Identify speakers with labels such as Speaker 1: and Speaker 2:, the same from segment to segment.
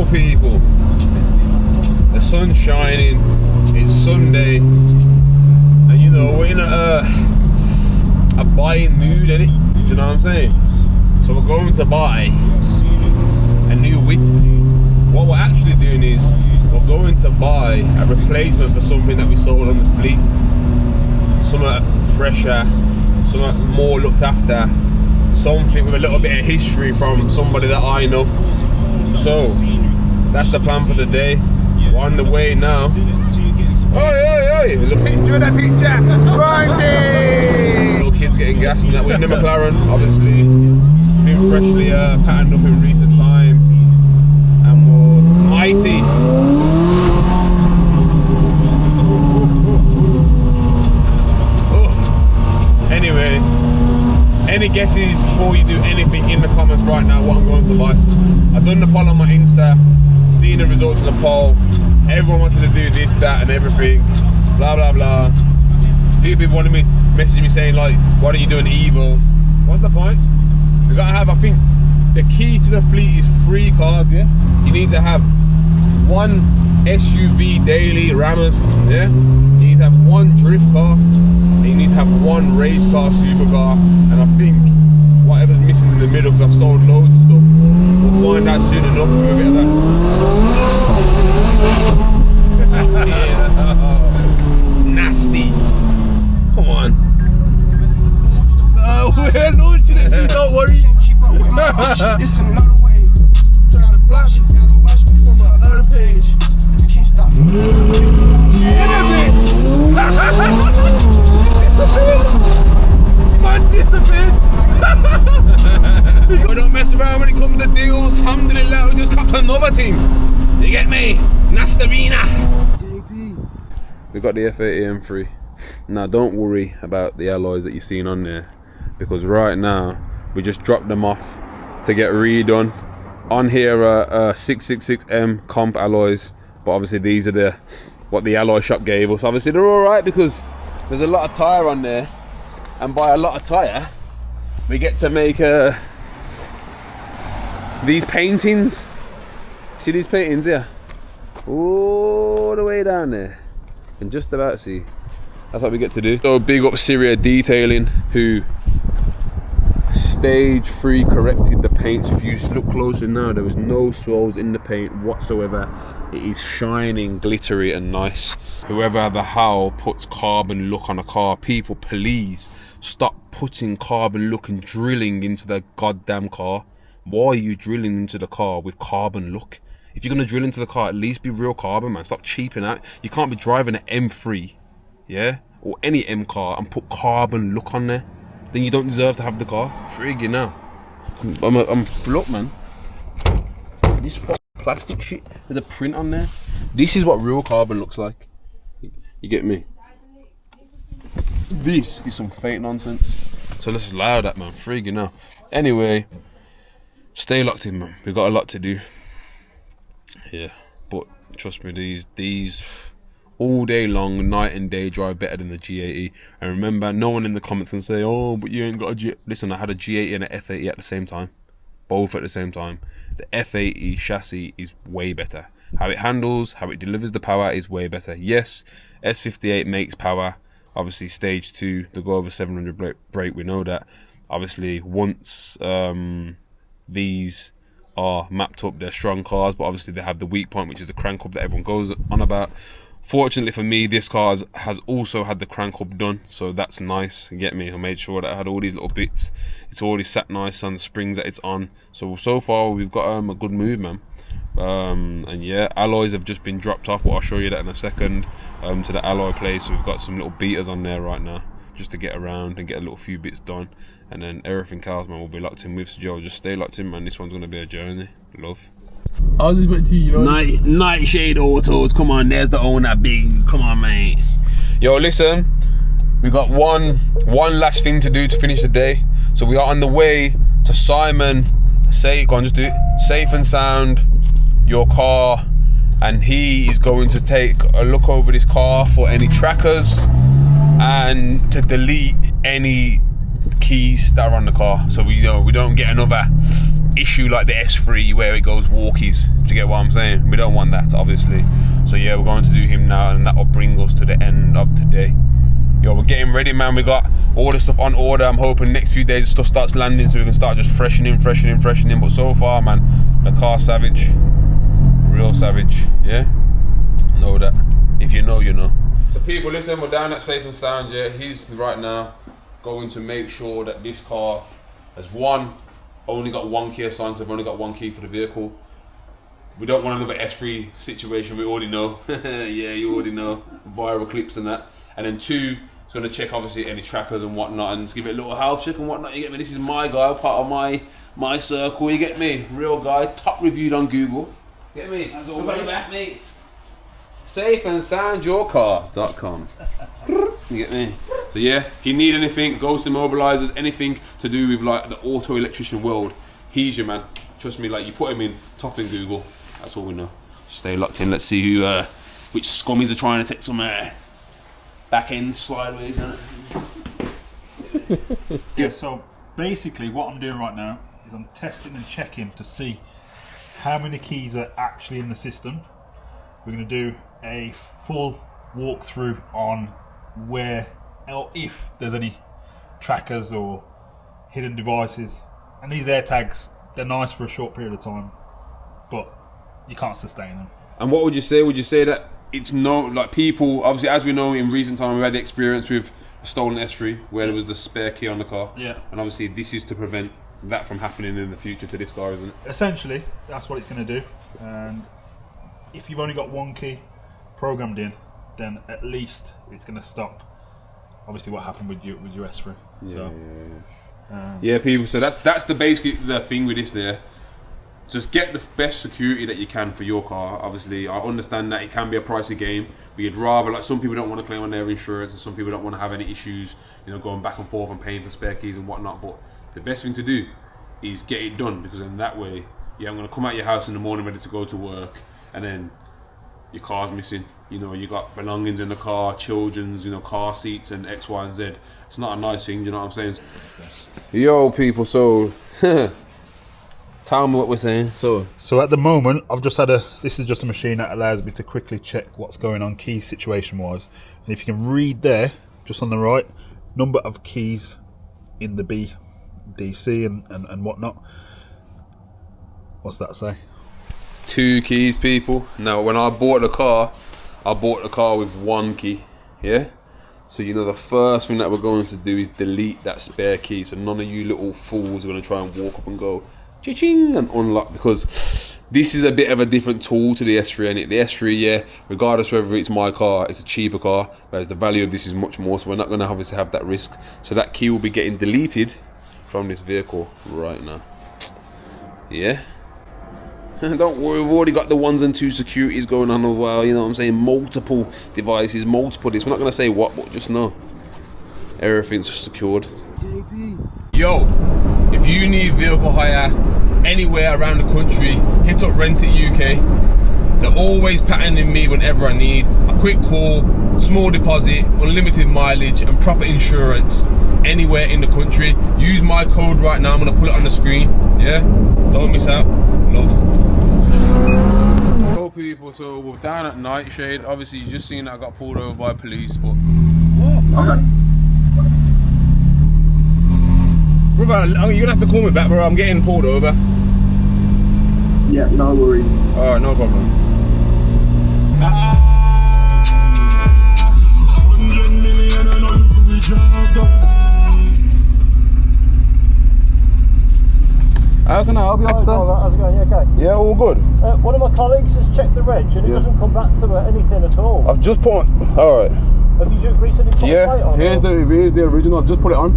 Speaker 1: Yo people, the sun's shining, it's Sunday, and you know, we're in a buying mood, innit? Do you know what I'm saying? So we're going to buy a new whip. What we're actually doing is, we're going to buy a replacement for something that we sold on the fleet. Something fresher, something more looked after, something with a little bit of history from somebody that I know. So that's the plan for the day. We're on the way now. Oi, look picture of that picture. Grinding! Little kids getting gas and that. We're in the McLaren, obviously. It's been freshly patterned up in recent times, and we're mighty. Anyway, any guesses before you do anything in the comments right now what I'm going to buy? I've done the poll on my Insta, seen the results of the poll. Everyone wanted to do this, that and everything, blah blah blah. A few people wanted me, message me saying like, why don't you do an Evo? What's the point? We gotta have, I think the key to the fleet is 3 cars, yeah? You need to have 1 SUV daily Rammers, yeah? You need to have 1 drift car, and you need to have 1 race car, supercar, and I think whatever's missing in the middle, because I've sold loads of stuff, we'll find out soon enough with a bit of that. Nasty. Come on. We're launching it, so don't worry.
Speaker 2: It's another way. Gotta watch me from my other page. Can't stop.
Speaker 1: We don't mess around when it comes to deals. Alhamdulillah, we just copped another team. You get me? Nastarina. We got the F80 M3. Now don't worry about the alloys that you're seeing on there, because right now we just dropped them off to get redone. On here are 666M comp alloys, but obviously these are what the alloy shop gave us. Obviously they're alright because there's a lot of tyre on there, and by a lot of tyre we get to make these paintings. See these paintings here? All the way down there. You can just about see. That's what we get to do. So big up Syria Detailing, who stage 3 corrected the paint. So if you just look closer now, there is no swells in the paint whatsoever. It is shining, glittery and nice. Whoever the hell puts carbon look on a car, people please stop putting carbon look and drilling into the goddamn car. Why are you drilling into the car with carbon look? If you're gonna drill into the car, at least be real carbon, man. Stop cheaping out. You can't be driving an M3, yeah, or any M car and put carbon look on there. Then you don't deserve to have the car. Frig you now. I'm look, man. This plastic shit with a print on there. This is what real carbon looks like. You get me? This is some fake nonsense. So let's allow that, man. Frig you now. Anyway, stay locked in, man. We've got a lot to do. Yeah, but trust me, these all day long, night and day drive better than the G80. And remember, no one in the comments can say, oh, but you ain't got a G. Listen, I had a G80 and an F80 at the same time, both at the same time. The F80 chassis is way better. How it handles, how it delivers the power is way better. Yes, S58 makes power. Obviously, stage 2, they go over 700 brake. We know that. Obviously, once these are mapped up, they're strong cars, but obviously they have the weak point, which is the crank up that everyone goes on about. Fortunately for me, this car has also had the crank up done, so that's nice. You get me? I made sure that I had all these little bits. It's already sat nice on the springs that it's on. So far we've got a good move, man. And yeah, alloys have just been dropped off, but I'll show you that in a second, to the alloy place. So we've got some little beaters on there right now, just to get around and get a little few bits done, and then everything else, man, will be locked in with. So Joe, just stay locked in, man. This one's gonna be a journey. Love.
Speaker 3: I was just about to, you know.
Speaker 1: Nightshade Autos, come on, there's the owner, big. Come on, man. Yo, listen, we got one last thing to do to finish the day. So we are on the way to Simon. Go on, just do it. Safe and Sound your car, and he is going to take a look over this car for any trackers and to delete any keys that are on the car, so we don't get another issue like the S3 where it goes walkies. Do you get what I'm saying? We don't want that, obviously. So yeah, we're going to do him now, and that will bring us to the end of today. Yo, we're getting ready, man. We got all the stuff on order. I'm hoping next few days stuff starts landing so we can start just freshening. But so far, man, the car's savage. Real savage, yeah? Know that. If you know, you know. So people, listen, we're down at Safe and Sound, yeah? He's right now going to make sure that this car has only got one key assigned, so I've only got one key for the vehicle. We don't want another S3 situation, we already know. Yeah, you already know. Viral clips and that. And then 2, it's going to check obviously any trackers and whatnot and just give it a little health check and whatnot. You get me? This is my guy, part of my circle, you get me? Real guy, top reviewed on Google. Get me? As always. Back, mate. SafeandSoundYourCar.com. You get me? So yeah, if you need anything, ghost immobilizers, anything to do with like the auto electrician world, he's your man. Trust me, like you put him in, top in Google, that's all we know. Just stay locked in, let's see who, which scummies are trying to take some back end sideways, man.
Speaker 4: Yeah, so basically what I'm doing right now is I'm testing and checking to see how many keys are actually in the system. We're going to do a full walkthrough on where or if there's any trackers or hidden devices. And these AirTags, they're nice for a short period of time, but you can't sustain them.
Speaker 1: And what would you say? Would you say that it's no, like people, obviously as we know in recent time we've had the experience with a stolen S3 where there was the spare key on the car.
Speaker 4: Yeah.
Speaker 1: And obviously this is to prevent that from happening in the future to this car, isn't it?
Speaker 4: Essentially, that's what it's going to do. And if you've only got one key programmed in, then at least it's going to stop obviously what happened with your S3.
Speaker 1: Yeah, people. So that's the basically the thing with this there. Just get the best security that you can for your car. Obviously, I understand that it can be a pricey game, but you'd rather, like, some people don't want to claim on their insurance, and some people don't want to have any issues, you know, going back and forth and paying for spare keys and whatnot. But the best thing to do is get it done, because then that way, yeah, I'm gonna come out your house in the morning ready to go to work, and then your car's missing. You know, you got belongings in the car, children's, you know, car seats and X, Y, and Z. It's not a nice thing, you know what I'm saying? Yo, people, so tell me what we're saying. So
Speaker 4: at the moment, I've just had this is just a machine that allows me to quickly check what's going on key situation wise. And if you can read there, just on the right, number of keys in the BDC and whatnot. What's that say?
Speaker 1: 2 keys, people. Now, when I bought the car with 1 key, yeah? So, you know, the first thing that we're going to do is delete that spare key, so none of you little fools are going to try and walk up and go, cha-ching, and unlock, because this is a bit of a different tool to the S3, and the S3, yeah, regardless whether it's my car, it's a cheaper car, whereas the value of this is much more, so we're not going to obviously have that risk. So that key will be getting deleted from this vehicle right now. Yeah? Don't worry, we've already got the 1s and 2 securities going on as well, you know what I'm saying? Multiple devices, multiple this. We're not going to say what, but just know everything's secured. Yo, if you need vehicle hire anywhere around the country, hit up Rent It UK. They're always patterning me whenever I need a quick call, small deposit, unlimited mileage and proper insurance anywhere in the country. Use my code right now, I'm going to put it on the screen, yeah? Don't miss out. Love. Hello people, so we're down at Nightshade. Obviously you just seen that I got pulled over by police, but what? Brother, you're gonna have to call me back, bro. I'm getting pulled over.
Speaker 5: Yeah, no worries.
Speaker 1: Alright, no problem. How can I help you, officer?
Speaker 6: How's it going? You okay?
Speaker 1: Yeah, all good.
Speaker 6: One of my colleagues has checked the reg and it doesn't come back to anything at all.
Speaker 1: I've just put on. Alright.
Speaker 6: Have you recently put a plate on?
Speaker 1: Here's the original. I've just put it on.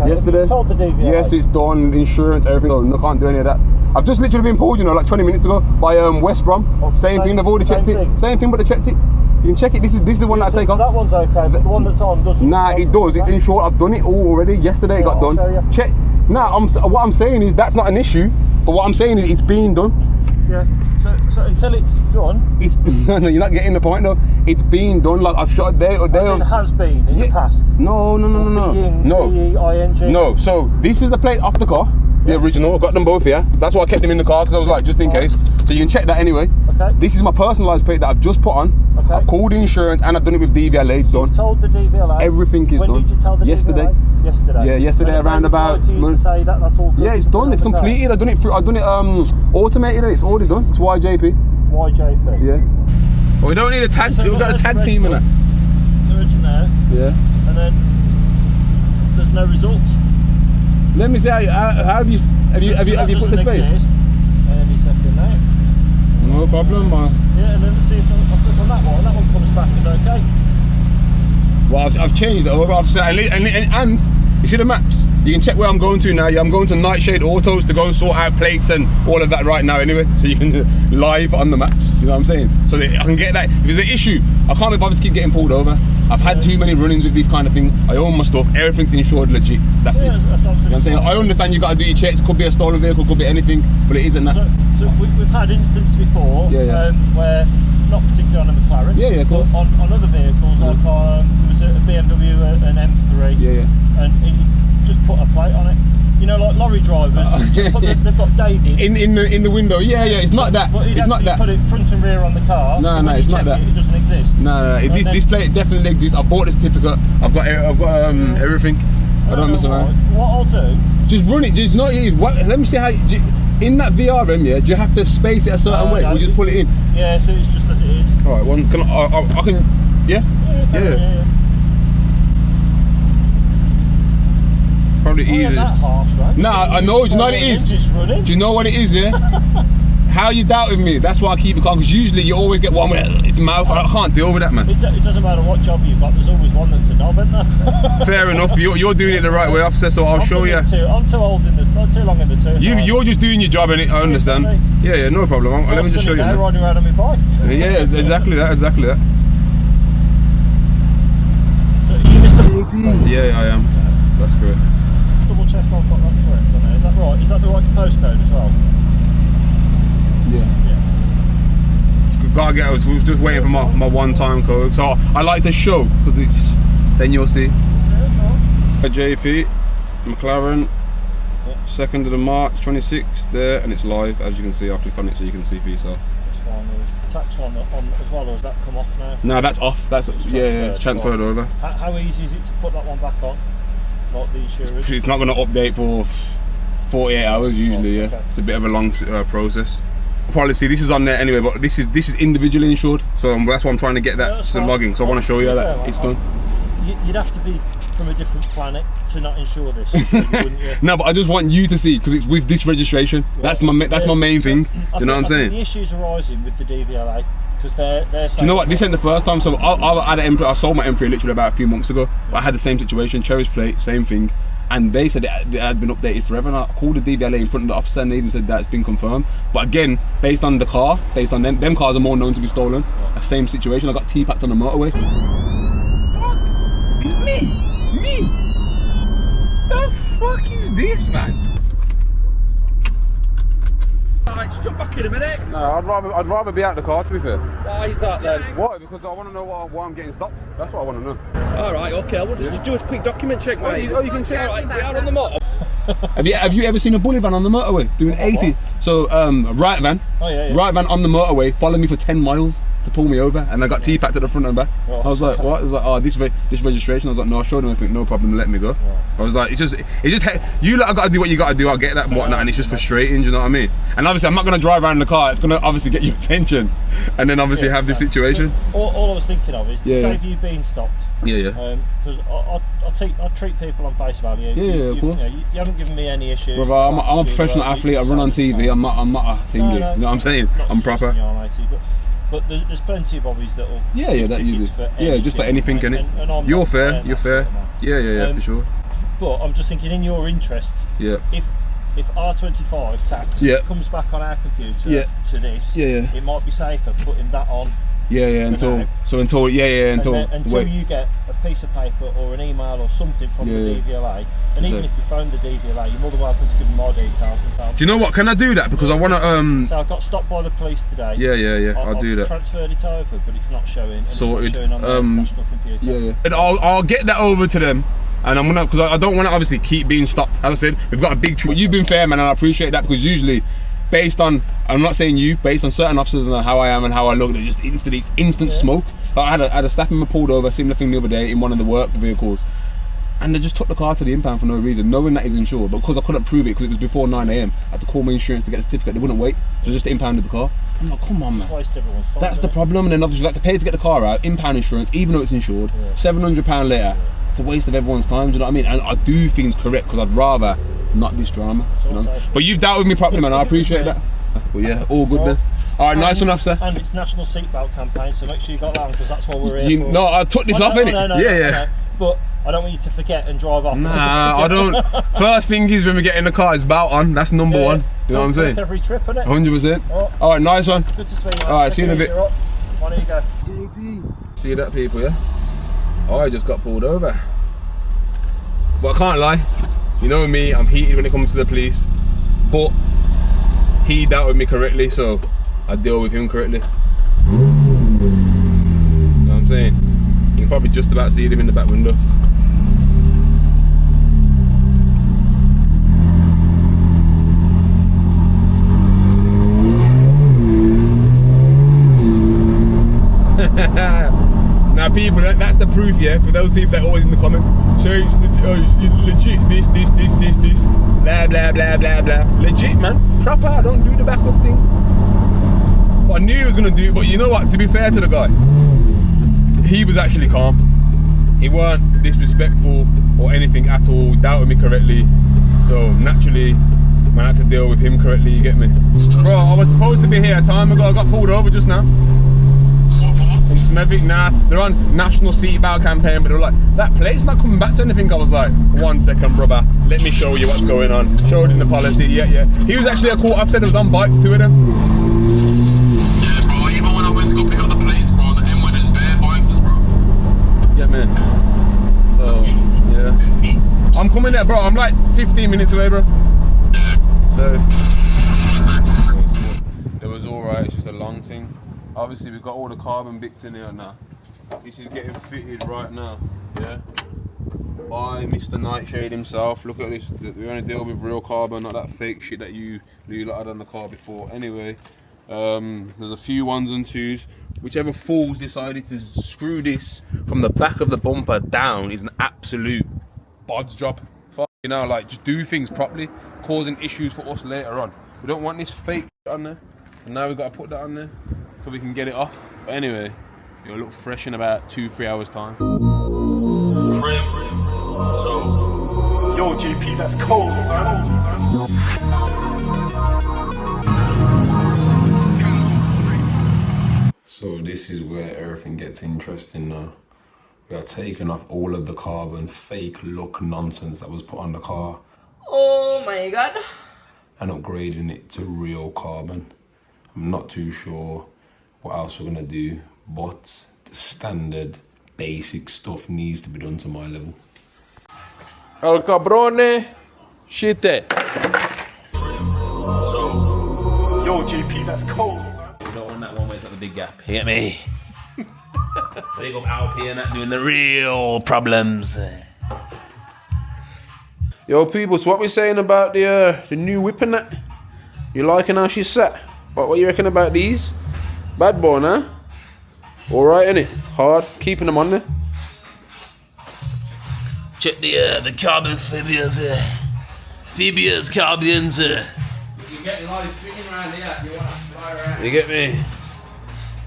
Speaker 6: Okay.
Speaker 1: Yesterday.
Speaker 6: Have you told the DVI?
Speaker 1: Yes, it's done. Insurance, everything. No, I can't do any of that. I've just literally been pulled, you know, like 20 minutes ago by West Brom. Same thing. They've already checked it. Same thing, but they checked it. You can check it. This is the one that I take off.
Speaker 6: That one's okay, but the one that's on doesn't.
Speaker 1: Nah, it does. It's insured. I've done it all already. Yesterday it got done. Check. Nah, what I'm saying is that's not an issue. But what I'm saying is it's being done.
Speaker 6: Yeah. So until it's done.
Speaker 1: It's no, you're not getting the point though. It's being done. Like I've shot there.
Speaker 6: It has been in the past.
Speaker 1: No.
Speaker 6: B-E-I-N-G.
Speaker 1: No. So this is the plate off the car. The original. I've got them both here. That's why I kept them in the car because I was like, just in case. So you can check that anyway.
Speaker 6: Okay.
Speaker 1: This is my personalised plate that I've just put on.
Speaker 6: Okay.
Speaker 1: I've called the insurance and I've done it with DVLA.
Speaker 6: So
Speaker 1: Done.
Speaker 6: you told the DVLA.
Speaker 1: Everything is
Speaker 6: when
Speaker 1: done.
Speaker 6: When did you tell the
Speaker 1: Yesterday.
Speaker 6: DVLA? Yesterday.
Speaker 1: Yeah, yesterday
Speaker 6: and
Speaker 1: around about.
Speaker 6: To say that that's all good.
Speaker 1: Yeah, it's done. It's completed. I've done it automated. It's already done. It's YJP.
Speaker 6: YJP.
Speaker 1: Yeah. Well, we don't need a tag.
Speaker 6: So
Speaker 1: We've got a tag team in it.
Speaker 6: They're in there.
Speaker 1: Yeah.
Speaker 6: And then there's no results.
Speaker 1: Let me see how have you put the space?
Speaker 6: Exist. Any second now.
Speaker 1: No problem.
Speaker 6: Yeah, and then let's see if I click on that one. That one comes back as okay.
Speaker 1: Well, I've changed it over. I've said, and you see the maps. You can check where I'm going to now. Yeah, I'm going to Nightshade Autos to go sort out plates and all of that right now. Anyway, so you can live on the maps. You know what I'm saying? So that I can get that. If there's an issue, I can't be bothered to keep getting pulled over. I've had too many run-ins with these kind of things. I own my stuff. Everything's insured legit. That's it.
Speaker 6: That's
Speaker 1: You know what I'm saying? I understand you got to do your checks. Could be a stolen vehicle. Could be anything, but it isn't that.
Speaker 6: So we've had instances before where, not particularly on a McLaren,
Speaker 1: of course.
Speaker 6: On other vehicles, like there was a BMW, an M3, and he just put a plate on it. You know, like lorry drivers, they've got David
Speaker 1: in the window. Yeah, it's not that.
Speaker 6: But
Speaker 1: it's not that.
Speaker 6: Put it front and rear on the car.
Speaker 1: No,
Speaker 6: so
Speaker 1: no, it's not that.
Speaker 6: It doesn't exist.
Speaker 1: No. This plate definitely exists. I bought the certificate. I've got everything. I don't mess around.
Speaker 6: What I'll do?
Speaker 1: Just run it. Just not. Let me see how. In that VRM, do you have to space it a certain way?
Speaker 6: No,
Speaker 1: or just pull it in?
Speaker 6: Yeah, so it's just as it is.
Speaker 1: All right. One. Can I can. Yeah.
Speaker 6: Yeah.
Speaker 1: Probably easy.
Speaker 6: That harsh, right?
Speaker 1: Nah, I know. Do you know what it is? Do you know what it is? Yeah. How you doubted me? That's why I keep it calm. Because usually you always get one with its mouth. I can't deal with that, man.
Speaker 6: It doesn't matter what job you've got. There's always one that's a knob, isn't there?
Speaker 1: Fair enough. You're doing it the right way, officer. So I'll show you.
Speaker 6: I'm too long in the tooth.
Speaker 1: You're just doing your job, innit? I understand. Yeah, no problem. Let me just show you.
Speaker 6: Now, riding around on my bike.
Speaker 1: Yeah, exactly that.
Speaker 6: So you missed the baby.
Speaker 1: Yeah, I am. That's correct.
Speaker 6: Double check I've got that correct on there. Is that right? Is that the right postcode as well?
Speaker 1: Yeah. Gotta get. I was just waiting for my one-time code. So I like to show because then you'll see. A JP McLaren. 2nd of March 26th there, and it's live. As you can see, I'll click on it so you can see for yourself.
Speaker 6: That's fine. There's tax one on as well, or has that come off now?
Speaker 1: No, that's off. That's transferred over.
Speaker 6: How easy is it to put that one back on? Like the insurance?
Speaker 1: It's not going to update for 48 hours usually.
Speaker 6: Okay.
Speaker 1: It's a bit of a long process. I'll probably see this is on there anyway, but this is individually insured, so that's why I'm trying to get that logging. So I want to show you that it's done.
Speaker 6: You'd have to be from a different planet to not insure this, wouldn't you?
Speaker 1: No, but I just want you to see because it's with this registration. That's my main thing. You know what I'm saying?
Speaker 6: The issues arising with the DVLA because they're saying.
Speaker 1: Do you know what? This ain't the first time. So I sold my M3 literally about a few months ago. I had the same situation, Cherry's plate, same thing. And they said it had been updated forever, and I called the DVLA in front of the officer and they even said that it's been confirmed. But again, based on the car, based on them cars are more known to be stolen. The same situation, I got T-packed on the motorway. Fuck! It's me! The fuck is this, man?
Speaker 3: Alright, just jump back in a minute.
Speaker 1: No, I'd rather be out the car, to be fair.
Speaker 3: Why is that then?
Speaker 1: Why? Because I want to know why I'm getting stopped. That's what I want to know.
Speaker 3: Alright, okay, I want to just do a quick document check, mate.
Speaker 1: You can check.
Speaker 3: Alright, we are on the motor.
Speaker 1: Have you ever seen a bully van on the motorway doing 80? So a right van, right van on the motorway, followed me for 10 miles to pull me over, and I got T-packed at the front and back. I was like, what? I was like, oh, this registration. I was like, no, I showed them everything, no problem, let me go. I was like, it's just you lot got to do what you got to do. I get that and whatnot, and it's just frustrating. Do you know what I mean? And obviously, I'm not gonna drive around the car. It's gonna obviously get your attention, and then obviously have this situation.
Speaker 6: So all I was thinking of is to save you being stopped. Because I treat people on face value.
Speaker 1: Of course.
Speaker 6: You haven't given me any issues.
Speaker 1: Brother, I'm a professional athlete. I run on TV. I'm not a thingy. You know what I'm saying? I'm proper.
Speaker 6: But there's plenty of bobbies that'll
Speaker 1: that you do. Just for anything, innit? You're fair. You're fair. Yeah, for sure.
Speaker 6: But I'm just thinking, in your interests, if R25 tax comes back on our computer to this, it might be safer putting that on.
Speaker 1: Until
Speaker 6: you get a piece of paper or an email or something from the DVLA, and even if you phone the DVLA, you're more than welcome to give them more details and so.
Speaker 1: Do you know what? Can I do that? Because I want to.
Speaker 6: So I got stopped by the police today.
Speaker 1: I'll do that.
Speaker 6: Transferred it over, but it's not showing.
Speaker 1: Sorted.
Speaker 6: It's not showing on the national computer.
Speaker 1: And I'll get that over to them. and I'm gonna, because I don't want to obviously keep being stopped. As I said, we've got a big truck. You've been fair, man, and I appreciate that, because usually, based on, I'm not saying you, based on certain officers and how I am and how I look, they're just instant smoke. Like I had a staff member pulled over, similar thing the other day in one of the work vehicles, and they just took the car to the impound for no reason, knowing that he's insured, but because I couldn't prove it because it was before 9 AM, I had to call my insurance to get the certificate. They wouldn't wait, so just impounded the car. I'm like, come on, man. That's the problem, and then obviously you have to pay to get the car out, impound insurance, even though it's insured, £700 later. It's a waste of everyone's time, do you know what I mean? And I do things correct because I'd rather not this drama. You know? But you've dealt with me properly, man. I appreciate that. But yeah, all good then. All right, nice one, officer.
Speaker 6: And it's National Seatbelt Campaign, so make sure you got that on, because that's what we're here for.
Speaker 1: No, I took this off, innit? No.
Speaker 6: But I don't want you to forget and drive off.
Speaker 1: Nah, I don't. First thing is when we get in the car, it's belt on. That's number one. You know what I'm saying?
Speaker 6: Every trip, innit?
Speaker 1: 100%. All right, nice one.
Speaker 6: Good to see you.
Speaker 1: All right, see you in a bit.
Speaker 6: On you go.
Speaker 5: JP.
Speaker 1: See that, people, yeah? Oh, I just got pulled over. But I can't lie. You know me, I'm heated when it comes to the police. But he dealt with me correctly, so I deal with him correctly. You know what I'm saying? You can probably just about see him in the back window. Now people, that's the proof, yeah, for those people that are always in the comments, so it's legit, this, blah, blah, blah, blah, blah. Legit, man, proper, I don't do the backwards thing. But I knew he was gonna do it, but you know what, to be fair to the guy, he was actually calm. He weren't disrespectful or anything at all, doubted me correctly. So naturally, man, I had to deal with him correctly, you get me? Bro, I was supposed to be here a time ago, I got pulled over just now. In Smethwick, nah, they're on National Seatbelt Campaign, but they're like, that plate's not coming back to anything. I was like, 1 second, brother, let me show you what's going on. Showed him the policy, yeah. He was actually a court officer that was on bikes, 2 of them.
Speaker 7: Yeah, bro, even when I went to go pick up the police, bro, the M went in bare bikers, bro.
Speaker 1: Yeah, man. So, yeah. I'm coming there, bro, I'm like 15 minutes away, bro. So, it was alright, it's just a long thing. Obviously we've got all the carbon bits in here now. This is getting fitted right now, yeah? By Mr. Nightshade himself. Look at this, we only deal with real carbon, not that fake shit that you lot had on the car before. Anyway, there's a few 1s and 2s. Whichever fools decided to screw this from the back of the bumper down is an absolute bod's job. You know, like, just do things properly, causing issues for us later on. We don't want this fake shit on there, and now we've got to put that on there so we can get it off. But anyway, it'll look fresh in about 2-3 hours time.
Speaker 4: So, yo, JP, that's cold,
Speaker 1: So this is where everything gets interesting now. We are taking off all of the carbon, fake look nonsense that was put on the car.
Speaker 8: Oh my god.
Speaker 1: And upgrading it to real carbon. I'm not too sure what else we're gonna do, but the standard basic stuff needs to be done to my level.
Speaker 3: El cabrone, shit.
Speaker 4: So, yo, JP, that's cold.
Speaker 1: You don't want that one where it's got the big gap. You get me? Big up Alp and that doing the real problems. Yo, people, so what we saying about the new whip and that? You liking how she's set? What you reckon about these? Bad boy, huh? Alright, innit? Hard. Keeping them on there. Check the carbon fibias. Fibias, carbons. You can get a lot of fitting around here if you want to fly around. You get me?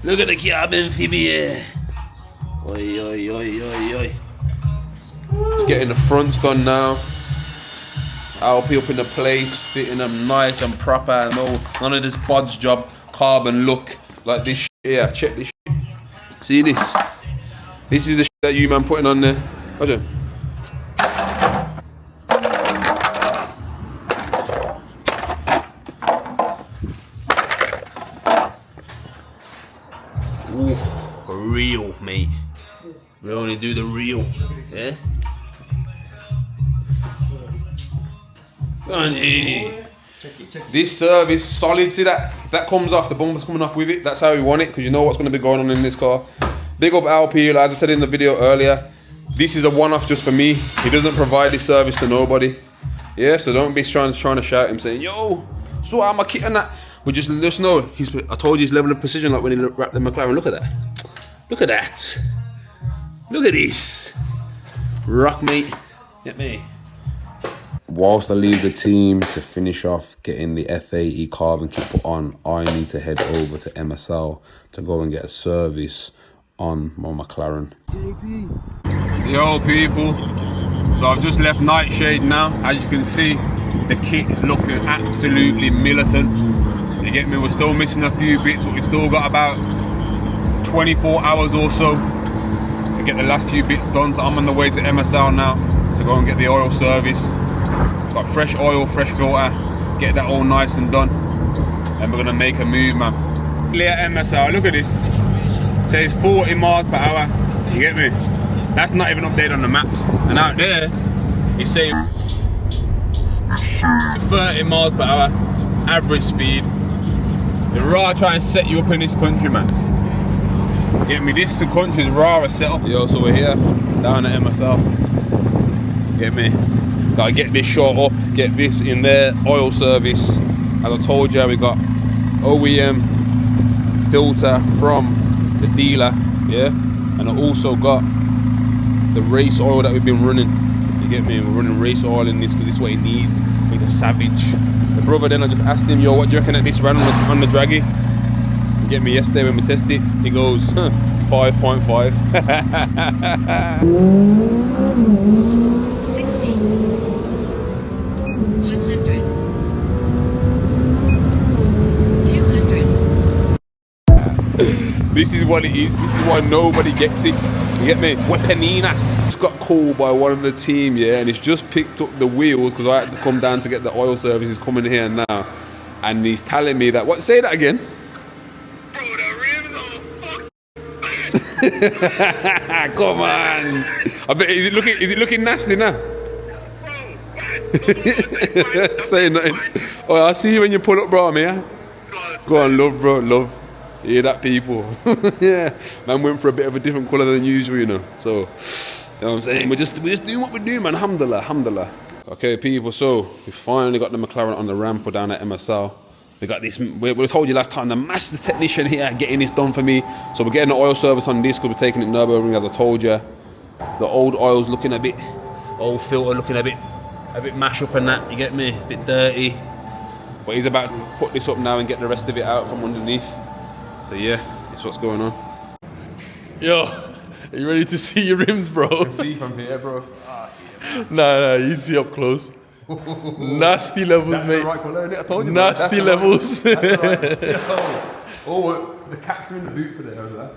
Speaker 1: Look at the carbon fibia. Oi, oi, oi, oi, oi. Just getting the fronts done now. I'll be up in the place, fitting them nice and proper, and none of this bodge job, carbon look like this shit here. Check this shit. See this? This is the shit that you man putting on there. Watch it. Ooh, real, mate. We only do the real, yeah? This service solid. See that comes off, the bumper's coming off with it. That's how we want it, because you know what's going to be going on in this car. Big up LP, as I said in the video earlier. This is a one-off just for me. He doesn't provide this service to nobody. Yeah, so don't be trying to shout him saying, yo, sort out my kit and that. We just know, I told you his level of precision like when he wrapped the McLaren. Look at that. Look at that. Look at this. Rock, mate. Get me. Whilst I leave the team to finish off getting the F80 carbon kit put on, I need to head over to MSL to go and get a service on my McLaren. Yo, people. So I've just left Nightshade now. As you can see, the kit is looking absolutely militant. You get me? We're still missing a few bits, but we've still got about 24 hours or so to get the last few bits done. So I'm on the way to MSL now to go and get the oil service. Got fresh oil, fresh filter, get that all nice and done. And we're gonna make a move, man. At MSL, look at this. It says 40 miles per hour. You get me? That's not even updated on the maps. And out there, it's saying 30 miles per hour, average speed. They're raw trying to set you up in this country, man. Get me? This country's raw set up. Yo, so we're here, down at MSL. Get me? Gotta get this shot up, get this in there, oil service. As I told you, we got OEM filter from the dealer, yeah? And I also got the race oil that we've been running. You get me? We're running race oil in this because this is what he needs. He's a savage. The brother then, I just asked him, yo, what do you reckon that this ran on the draggy? You get me? Yesterday when we tested it, he goes, 5.5. This is what it is. This is why nobody gets it. You get me? Weaponina. Just got called by one of the team, yeah, and he's just picked up the wheels because I had to come down to get the oil service. He's coming here now, and he's telling me that. What? Say that again.
Speaker 7: Bro, the rims are fucked.
Speaker 1: Come on. I bet is it looking nasty now? Say nothing. Oh, I'll see you when you pull up, bro, man. Go on, love, bro, love. You hear that, people? Yeah, man went for a bit of a different colour than usual, you know. So, you know what I'm saying? We're just doing what we do, man. Alhamdulillah, alhamdulillah. Okay, people. So we finally got the McLaren on the ramp down at MSL. We got this. We told you last time the master technician here getting this done for me. So we're getting the oil service on this because we're taking it Nürburgring, as I told you. The old oil's looking a bit, old filter looking a bit mash up and that. You get me? A bit dirty. But he's about to put this up now and get the rest of it out from underneath. So yeah, that's what's going on.
Speaker 3: Yo, are you ready to see your rims, bro?
Speaker 1: I can see from here, bro.
Speaker 3: Nah, you can see up close. Nasty levels,
Speaker 1: That's
Speaker 3: mate.
Speaker 1: the right colour, innit? I told you.
Speaker 3: Nasty levels.
Speaker 1: Right. That's the right. Oh, the cats are in the boot for there, is that?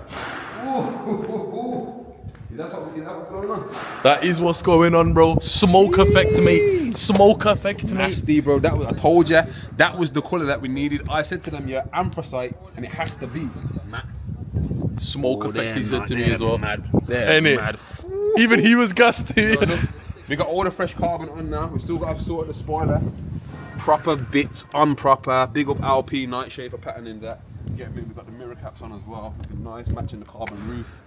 Speaker 1: Is that what's going on?
Speaker 3: That is what's going on, bro. Smoke effect, mate. Smoke effect, mate.
Speaker 1: Nasty, bro. That was, I told you, that was the colour that we needed. I said to them, yeah, anthracite, and it has to be.
Speaker 3: Smoke effect, he said to me as well.
Speaker 1: Mad.
Speaker 3: Ain't
Speaker 1: Mad.
Speaker 3: it? Even he was gassed.
Speaker 1: Look, we got all the fresh carbon on now. We still got to sort the spoiler. Proper bits, unproper. Big up LP Nightshade for patterning that. Get me? We got the mirror caps on as well. Looking nice, matching the carbon roof.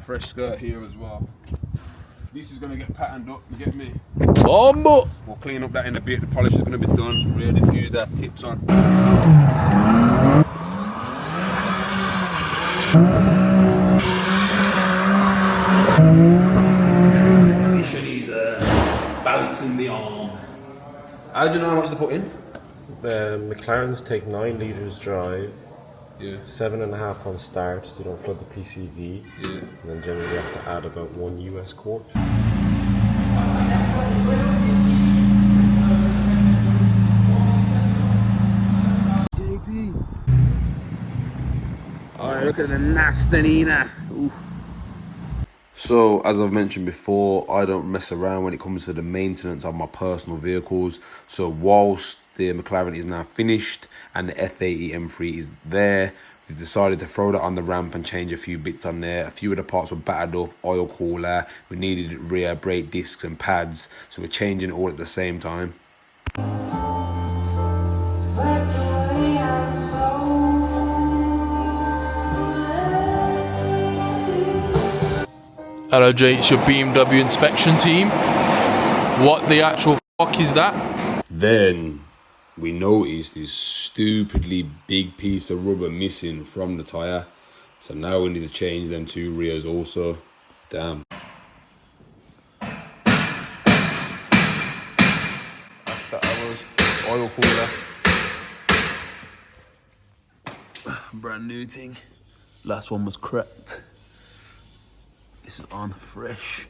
Speaker 1: Fresh skirt here as well. This is gonna get patterned up. You get me?
Speaker 3: Bombo.
Speaker 1: We'll clean up that in a bit. The polish is gonna be done. Rear diffuser, tips on. He's balancing the arm. How do you know how much to put in?
Speaker 9: The McLarens take 9 litres drive,
Speaker 1: Yeah.
Speaker 9: 7.5 on start, so you don't flood the PCV,
Speaker 1: Yeah.
Speaker 9: and then generally you have to add about 1 US quart.
Speaker 1: Alright, look at the nastanina. So, as I've mentioned before, I don't mess around when it comes to the maintenance of my personal vehicles. So, whilst the McLaren is now finished and the F80 M3 is there, we've decided to throw that on the ramp and change a few bits on there. A few of the parts were battered up, oil cooler, we needed rear brake discs and pads, so we're changing it all at the same time.
Speaker 3: Hello Jay, it's your BMW inspection team. What the actual fuck is that?
Speaker 1: Then we noticed this stupidly big piece of rubber missing from the tyre. So now we need to change them 2 rears also. Damn. After hours, oil cooler.
Speaker 3: Brand new thing. Last one was cracked. This is on fresh.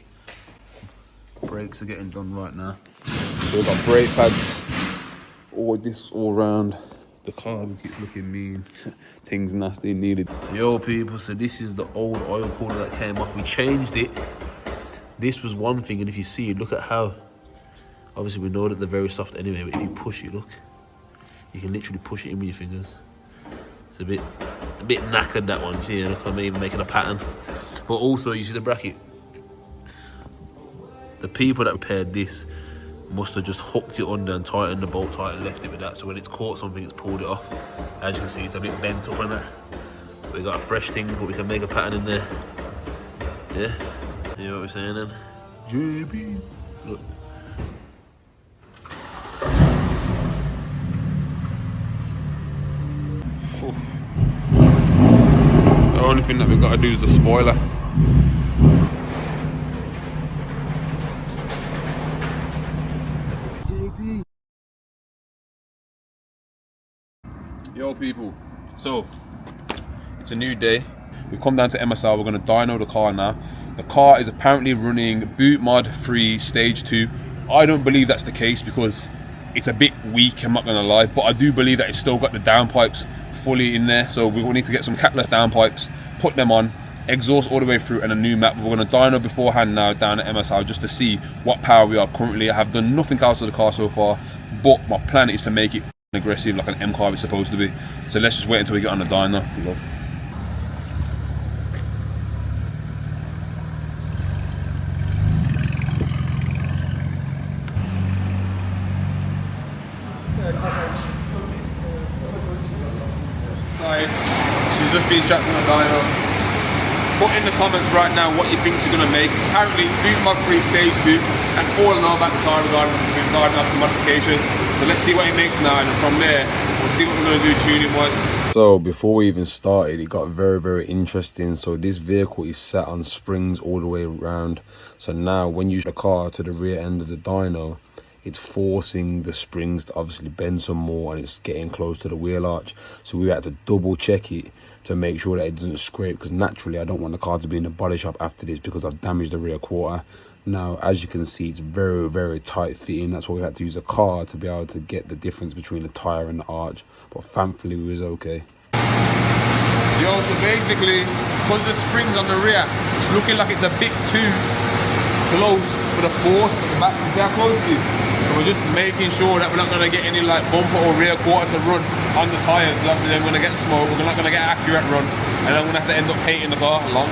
Speaker 3: Brakes are getting done right now.
Speaker 1: So we've got brake pads. All this all round. The car keeps looking mean. Things nasty, needed.
Speaker 3: Yo people, so this is the old oil cooler that came off. We changed it. This was one thing, and if you see, look at how, obviously we know that they're very soft anyway, but if you push it, look, you can literally push it in with your fingers. It's a bit knackered, that one. You see, look, I'm even making a pattern. But also, you see the bracket. The people that repaired this must have just hooked it under and tightened the bolt tight and left it with that. So when it's caught something, it's pulled it off. As you can see, it's a bit bent up on that. We got a fresh thing, but we can make a pattern in there. Yeah, you know what we're saying then? JB, look.
Speaker 1: The only thing that we've got to do is the spoiler. Yo people, so it's a new day. We've come down to MSR, we're going to dyno the car now. The car is apparently running boot mod 3 stage 2. I don't believe that's the case because it's a bit weak, I'm not going to lie, but I do believe that it's still got the downpipes fully in there. So we will need to get some catless downpipes, put them on, exhaust all the way through, and a new map. We're going to dyno beforehand now down at MSR just to see what power we are currently. I have done nothing else to the car so far, but my plan is to make it aggressive like an M car is supposed to be. So let's just wait until we get on the dyno. Love. She's just been strapped on the dyno. Put in the comments right now what you think she's going to make. Apparently boot mod 3 stage 2, and all I know about the car regarding after modifications. So let's see what it makes now, and from there we'll see what we're going to do tuning wise. So before we even started, it got very interesting. So this vehicle is set on springs all the way around. So now when you shift the car to the rear end of the dyno, it's forcing the springs to obviously bend some more, and it's getting close to the wheel arch. So we had to double check it to make sure that it doesn't scrape, because naturally I don't want the car to be in the body shop after this because I've damaged the rear quarter. Now as you can see, it's very tight fitting. That's why we had to use a car to be able to get the difference between the tyre and the arch, but thankfully we was okay. Yo, so basically because the springs on the rear, it's looking like it's a bit too close for the force at the back. You see how close it is? So we're just making sure that we're not going to get any like bumper or rear quarter to run on the tyres. Obviously then we're going to get smoke, we're not going to get accurate run, and I'm going to have to end up painting the car long.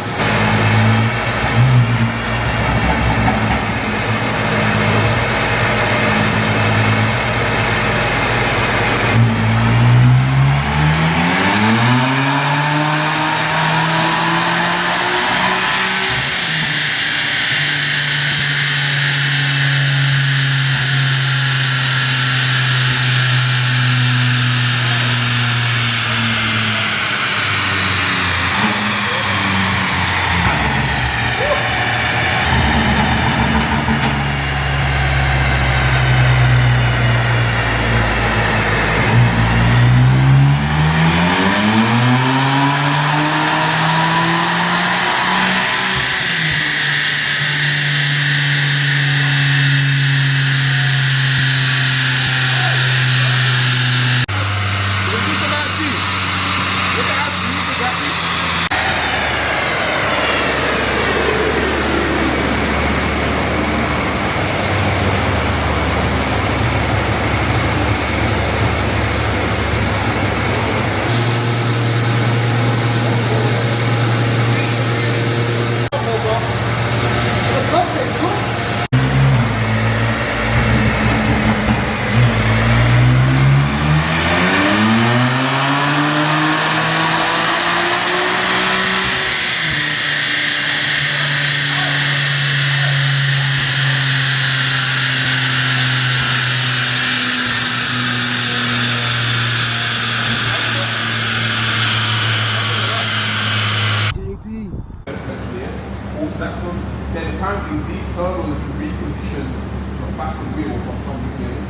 Speaker 1: these turbos have been reconditioned to a faster wheel from Tom.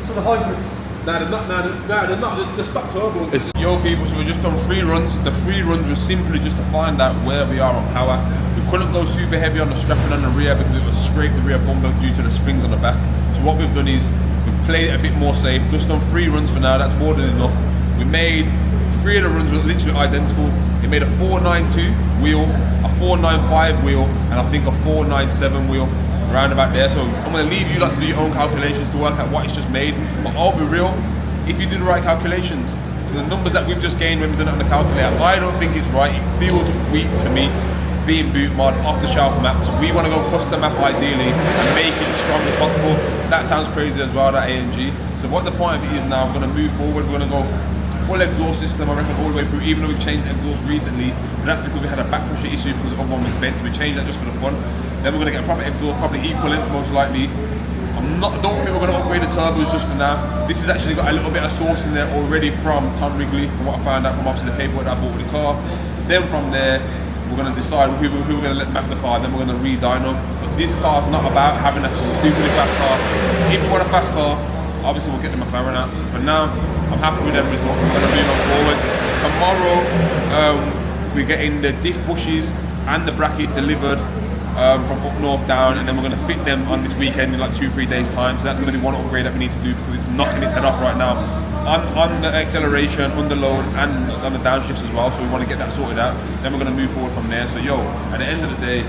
Speaker 6: So the hybrids.
Speaker 1: No, they're not. They're stock turbos. Yo, people, so we just done 3 runs. The 3 runs were simply just to find out where we are on power. We couldn't go super heavy on the strapping on the rear because it would scrape the rear bumper due to the springs on the back. So what we've done is we've played it a bit more safe. Just done 3 runs for now. That's more than enough. We made 3 of the runs were literally identical. It made a 492 wheel, a 495 wheel, and I think a 497 wheel. Around about there, so I'm going to leave you like to do your own calculations to work out what it's just made. But I'll be real, if you do the right calculations, for the numbers that we've just gained when we've done it on the calculator, I don't think it's right. It feels weak to me, being boot mod, off the shelf maps. We want to go custom map ideally and make it as strong as possible. That sounds crazy as well, that AMG. So what the point of it is now, we're going to move forward, we're going to go full exhaust system, I reckon, all the way through, even though we've changed exhaust recently. But that's because we had a back pressure issue because the other one was bent, so we changed that just for the fun. Then we're going to get a proper exhaust, probably equivalent, most likely. I don't think we're going to upgrade the turbos just for now. This has actually got a little bit of sauce in there already from Tom Wrigley, from what I found out from obviously the paperwork that I bought with the car. Then from there, we're going to decide who we're going to let map the car, then we're going to re-dyno. But this car's not about having a stupidly fast car. If you want a fast car, obviously we'll get the McLaren out. So for now, I'm happy with them results. We're going to move on forwards. Tomorrow, we're getting the diff bushes and the bracket delivered from up north down, and then we're going to fit them on this weekend in like 2-3 days time. So that's going to be one upgrade that we need to do because it's knocking its head off right now on the acceleration, under load, and on the downshifts as well. So we want to get that sorted out. Then we're going to move forward from there. So yo, at the end of the day,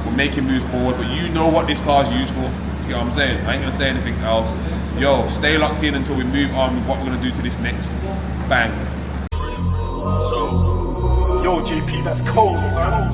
Speaker 1: we're making moves forward, but you know what this car is used for. You know what I'm saying? I ain't going to say anything else. Yo, stay locked in until we move on with what we're going to do to this next bang.
Speaker 2: Yo, JP, that's cold, son.